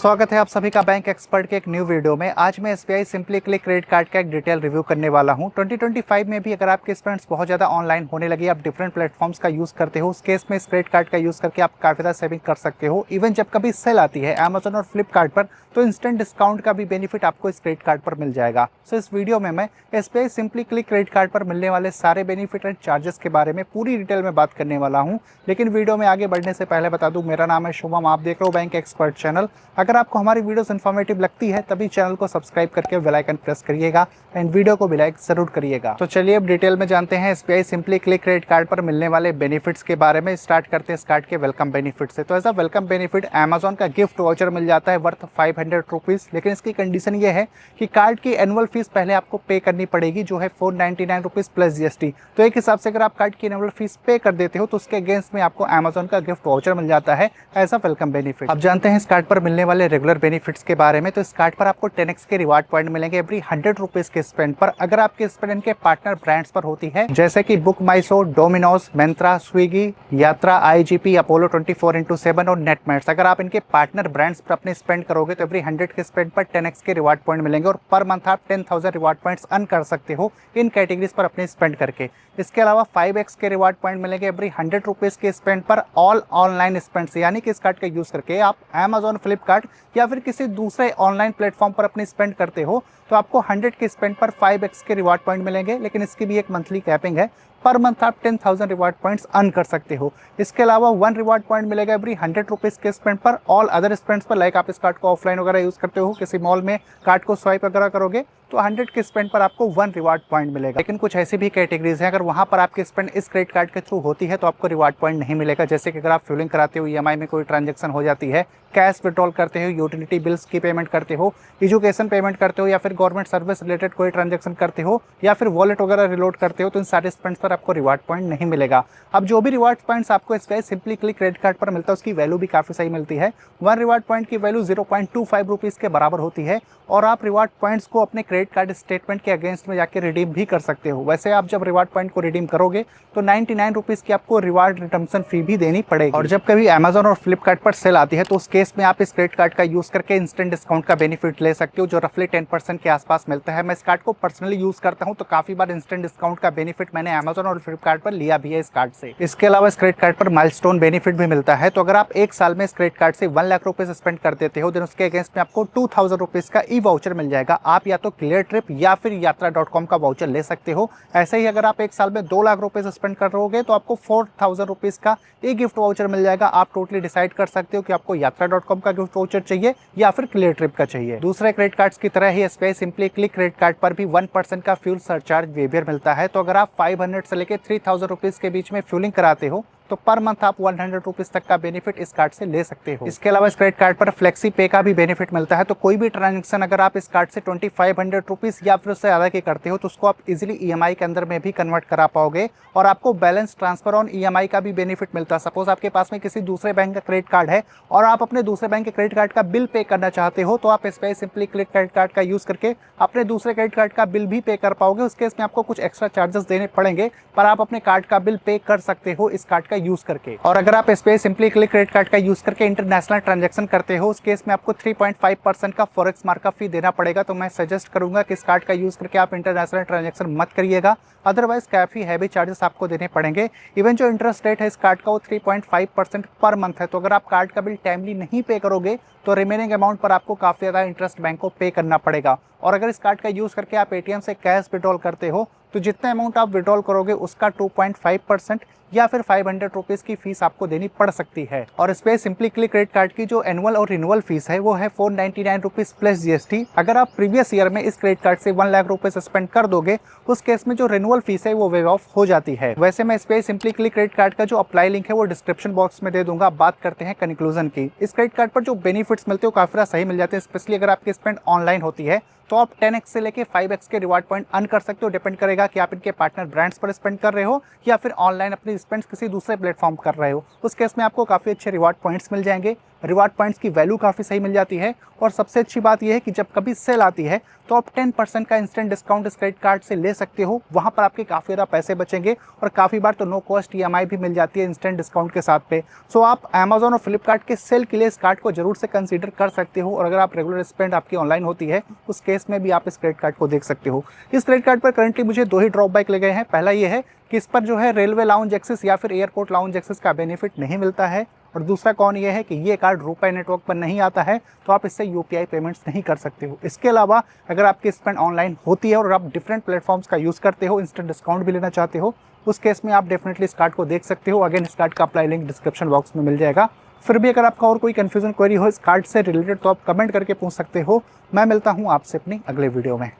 स्वागत है आप सभी का बैंक एक्सपर्ट के एक न्यू वीडियो में। आज मैं SBI simply click credit card का एक डिटेल रिव्यू करने वाला हूं। 2025 में भी अगर आपके स्पेंड्स बहुत ज़्यादा ऑनलाइन होने लगी, आप डिफरेंट प्लेटफॉर्म्स का यूज़ करते हो, उस केस में इस क्रेडिट कार्ड का यूज़ करके आप काफ़ी ज़्यादा सेविंग कर सकते हो। इवन जब कभी सेल आती है अमेजन और फ्लिपकार्ट पर, तो इंस्टेंट डिस्काउंट का भी बेनिफिट आपको इस क्रेडिट कार्ड पर मिल जाएगा। सो इस वीडियो में मैं SBI simply click credit card पर मिलने वाले सारे बेनिफिट एंड चार्जेस के बारे में पूरी डिटेल में बात करने वाला हूँ। लेकिन वीडियो में आगे बढ़ने से पहले बता दूं, मेरा नाम है शुभम, आप देख रहे हो बैंक एक्सपर्ट चैनल। अगर आपको हमारी वीडियोस इन्फॉर्मेटिव लगती है तभी चैनल को सब्सक्राइब करके बेल आइकन प्रेस करिएगा एंड वीडियो को भी लाइक जरूर करिएगा। तो चलिए अब डिटेल में जानते हैं SBI simply click credit card पर मिलने वाले बेनिफिट्स के बारे में। स्टार्ट करते हैं इस कार्ड के वेलकम बेनिफिट से। तो ऐसा वेलकम बेनिफिट अमेजॉन का गिफ्ट वाउचर मिल जाता है वर्थ 500 रुपीज़। लेकिन इसकी कंडीशन ये है कि कार्ड की एनुअल फीस पहले आपको पे करनी पड़ेगी, जो है 499 रुपीज़ प्लस जीएसटी। तो एक हिसाब से अगर आप कार्ड की एनुअल फीस पे कर देते हो तो उसके अगेंस्ट में आपको अमेजॉन का गिफ्ट वाउचर मिल जाता है एज अ वेलकम बेनिफिट। अब जानते हैं इस कार्ड पर मिलने वाले रेगुलर बेनिफिट्स के बारे में। तो इस कार्ड पर आपको 10x के रिवार्ड पॉइंट मिलेंगे एवरी 100 रुपीज के स्पेंड पर, अगर आपके स्पेंड इनके पार्टनर ब्रांड्स पर होती है, जैसे कि बुक माई शो, डोमिनोज, मंत्रा, स्विगी, यात्रा, आईजीपी, अपोलो 24x7 और नेटमेट्स। अगर आप इनके पार्टनर ब्रांड्स पर अपने स्पेंड करोगे तो एवरी 100 के स्पेंड पर 10x के रिवार्ड पॉइंट मिलेंगे और पर मंथ आप 10,000 रिवार्ड पॉइंट्स अर्न कर सकते हो इन कैटेगरीज पर अपने स्पेंड करके। इसके अलावा 5x के रिवार्ड पॉइंट मिलेंगे एवरी 100 रुपीज के स्पेंड पर ऑल ऑनलाइन स्पेंड्स, यानी कि इस कार्ड का यूज करके आप अमेजॉन, फ्लिपकार्ट या फिर किसी दूसरे ऑनलाइन प्लेटफॉर्म पर अपनी स्पेंड करते हो तो आपको 100 के स्पेंड पर 5x के रिवार्ड पॉइंट मिलेंगे। लेकिन इसकी भी एक मंथली कैपिंग है, पर मंथ आप 10,000 रिवार्ड पॉइंट्स अर्न कर सकते हो। इसके अलावा 1 रिवार्ड पॉइंट मिलेगा एवरी 100 रुपीज़ के स्पेंड पर ऑल अदर स्पेंड्स पर। लाइक आप इस कार्ड को ऑफलाइन वगैरह यूज़ करते हो, किसी मॉल में कार्ड को स्वाइप वगैरह करोगे तो 100 के स्पेंड पर आपको 1 रिवार्ड पॉइंट मिलेगा। लेकिन कुछ ऐसी भी कैटेगरीज हैं, अगर वहां पर आपकी स्पेंड इस क्रेडिट कार्ड के थ्रू होती है तो आपको रिवार्ड पॉइंट नहीं मिलेगा। जैसे कि अगर आप फ्यूलिंग कराते हो, ईएमआई में कोई ट्रांजैक्शन हो जाती है, कैश विड्रॉल करते हो, यूटिलिटी बिल्स की पेमेंट करते हो, एजुकेशन पेमेंट करते हो, या फिर गवर्नमेंट सर्विस रिलेटेड कोई ट्रांजैक्शन करते हो, या फिर वॉलेट वगैरह रिलोड करते हो, तो इन सारे स्पेंड्स पर आपको रिवार्ड पॉइंट नहीं मिलेगा। अब जो भी रिवार्ड पॉइंट्स आपको SBI simply click credit card पर मिलता है उसकी वैल्यू भी काफी सही मिलती है। 1 रिवार्ड पॉइंट की वैल्यू 0.25 रुपीज़ के बराबर होती है और आप रिवार्ड पॉइंट्स को अपने क्रेडिट कार्ड स्टेटमेंट के अगेंस्ट में जाके रिडीम भी कर सकते हो। वैसे आप जब रिवार्ड पॉइंट को रिडीम करोगे तो 99 रुपीज़ की आपको रिवार्ड रिडम्पशन फी भी देनी पड़ेगी। और जब कभी अमेजॉन और फ्लिपकार्ट पर सेल आती है तो उस केस में आप इस क्रेडिट कार्ड का यूज करके इंस्टेंट डिस्काउंट का बेनिफिट ले सकते हो, जो रफली 10% के आसपास मिलता है। मैं इस कार्ड को पर्सनली यूज करता हूं तो काफी बार इंस्टेंट डिस्काउंट का बेनिफिट मैंने अमेजॉन और फ्लिपकार्ट पर लिया भी है इस कार्ड से। इसके अलावा इस क्रेडिट कार्ड पर माइलस्टोन बेनिफिट भी मिलता है। तो अगर आप एक साल में इस क्रेडिट कार्ड से 1 लाख रुपए स्पेंड कर देते हो, देन उसके अगेंस्ट में आपको 2,000 रुपीज का ई वाउचर मिल जाएगा। आप या तो क्लियर ट्रिप या फिर यात्रा.com का वाउचर ले सकते हो। ऐसे ही अगर आप एक साल में 2 लाख रुपए स्पेंड करोगे तो आपको 4,000 रुपीज का ई गिफ्ट वाउचर मिल जाएगा। आप टोटली डिसाइड कर सकते हो कि आपको यात्रा.com का गिफ्ट वाउचर चाहिए या फिर क्लियर ट्रिप का चाहिए। दूसरे क्रेडिट कार्ड्स की तरह ही SBI simply click credit card पर भी 1% का फ्यूल सरचार्ज वेवियर मिलता है। तो अगर आप 500 से लेकर 3,000 रुपीज के बीच में फ्यूलिंग कराते हो तो पर मंथ आप 100 रुपीज तक का बेनिफिट इस कार्ड से ले सकते हो। इसके अलावा इस क्रेडिट कार्ड पर फ्लेक्सी पे का भी बेनिफिट मिलता है। तो कोई भी ट्रांजैक्शन अगर आप इस कार्ड से 2500 रुपीज या फिर उससे ज्यादा की करते हो तो उसको आप इजीली ईएमआई के अंदर में भी कन्वर्ट करा पाओगे और आपको बैलेंस ट्रांसफर ऑन ईएमआई का भी बेनिफिट मिलता है। सपोज आपके पास में किसी दूसरे बैंक का क्रेडिट कार्ड है और आप अपने दूसरे बैंक के क्रेडिट कार्ड का बिल पे करना चाहते हो तो आप SBI simply click credit card का यूज करके अपने दूसरे क्रेडिट कार्ड का बिल भी पे कर पाओगे। उस केस में आपको कुछ एक्स्ट्रा चार्जेस देने पड़ेंगे, पर आप अपने कार्ड का बिल पे कर सकते हो इस कार्ड का यूज करके। और अगर आप SBI simply click credit card का यूज करके इंटरनेशनल ट्रांजैक्शन करते हो, उस केस में आपको 3.5% का फॉरेक्स मार्कअप फी देना पड़ेगा। तो मैं सजेस्ट करूंगा कि इस कार्ड का यूज करके आप इंटरनेशनल ट्रांजैक्शन मत करिएगा, अदरवाइज काफी हैवी चार्जेस आपको देने पड़ेंगे। इवन जो इंटरेस्ट रेट है इस कार्ड का वो 3.5% पर मंथ है। तो अगर आप कार्ड का बिल टाइमली नहीं पे करोगे तो रिमेनिंग अमाउंट पर आपको काफी ज्यादा इंटरेस्ट बैंक को पे करना पड़ेगा। और अगर इस कार्ड का यूज करके आप एटीएम से कैश विड्रॉल करते हो तो जितना अमाउंट आप विड्रॉल करोगे उसका 2.5% या फिर 500 रुपीज की फीस आपको देनी पड़ सकती है। और इस पे सिंपली क्लिक क्रेडिट कार्ड की जो एनुअल और रिन्यूअल फीस है वो है 499 रुपीज प्लस जीएसटी। अगर आप प्रीवियस ईयर में इस क्रेडिट कार्ड से 1 लाख रुपए स्पेंड कर दोगे उस केस में जो रिन्यूअल फीस है वो वेव ऑफ हो जाती है। वैसे मैं इस पे सिंपली क्लिक क्रेडिट कार्ड का जो अप्लाई लिंक है वो डिस्क्रिप्शन बॉक्स में दे दूंगा। बात करते हैं कंक्लूजन की। इस क्रेडिट कार्ड पर जो बेनिफिट्स मिलते हैं वो काफी सही मिल जाते हैं, स्पेशली अगर आपकी स्पेंड ऑनलाइन होती है तो आप 10x से लेके 5x के रिवार्ड पॉइंट अर्न कर सकते हो। डिपेंड करेगा कि आप इनके पार्टनर ब्रांड्स पर स्पेंड कर रहे हो या फिर ऑनलाइन अपनी स्पेंड्स किसी दूसरे प्लेटफॉर्म कर रहे हो। उस केस में आपको काफी अच्छे रिवार्ड पॉइंट्स मिल जाएंगे। रिवार्ड पॉइंट्स की वैल्यू काफ़ी सही मिल जाती है। और सबसे अच्छी बात यह है कि जब कभी सेल आती है तो आप 10% का इंस्टेंट डिस्काउंट इस क्रेडिट कार्ड से ले सकते हो। वहाँ पर आपके काफ़ी ज़्यादा पैसे बचेंगे और काफ़ी बार तो नो कॉस्ट EMI भी मिल जाती है इंस्टेंट डिस्काउंट के साथ पे। सो आप अमेजोन और फ्लिपकार्ट के सेल के लिए इस कार्ड को जरूर से कंसीडर कर सकते हो। और अगर आप रेगुलर स्पेंड आपकी ऑनलाइन होती है उस केस में भी आप इस क्रेडिट कार्ड को देख सकते हो। इस क्रेडिट कार्ड पर करंटली मुझे 2 ही ड्रॉबैक लगे हैं। पहला ये है कि इस पर जो है रेलवे लाउंज एक्सेस या फिर एयरपोर्ट लाउंज एक्सेस का बेनिफिट नहीं मिलता है। और दूसरा कौन ये है कि ये कार्ड रुपए नेटवर्क पर नहीं आता है, तो आप इससे UPI पेमेंट्स नहीं कर सकते हो। इसके अलावा अगर आपकी स्पेंड ऑनलाइन होती है और आप डिफरेंट प्लेटफॉर्म्स का यूज़ करते हो, इंस्टेंट डिस्काउंट भी लेना चाहते हो, उस केस में आप डेफिनेटली इस कार्ड को देख सकते हो। अगेन इस कार्ड का अप्लाई लिंक डिस्क्रिप्शन बॉक्स में मिल जाएगा। फिर भी अगर आपका और कोई कन्फ्यूजन क्वेरी हो इस कार्ड से रिलेटेड तो आप कमेंट करके पूछ सकते हो। मैं मिलता हूँ आपसे अपनी अगले वीडियो में।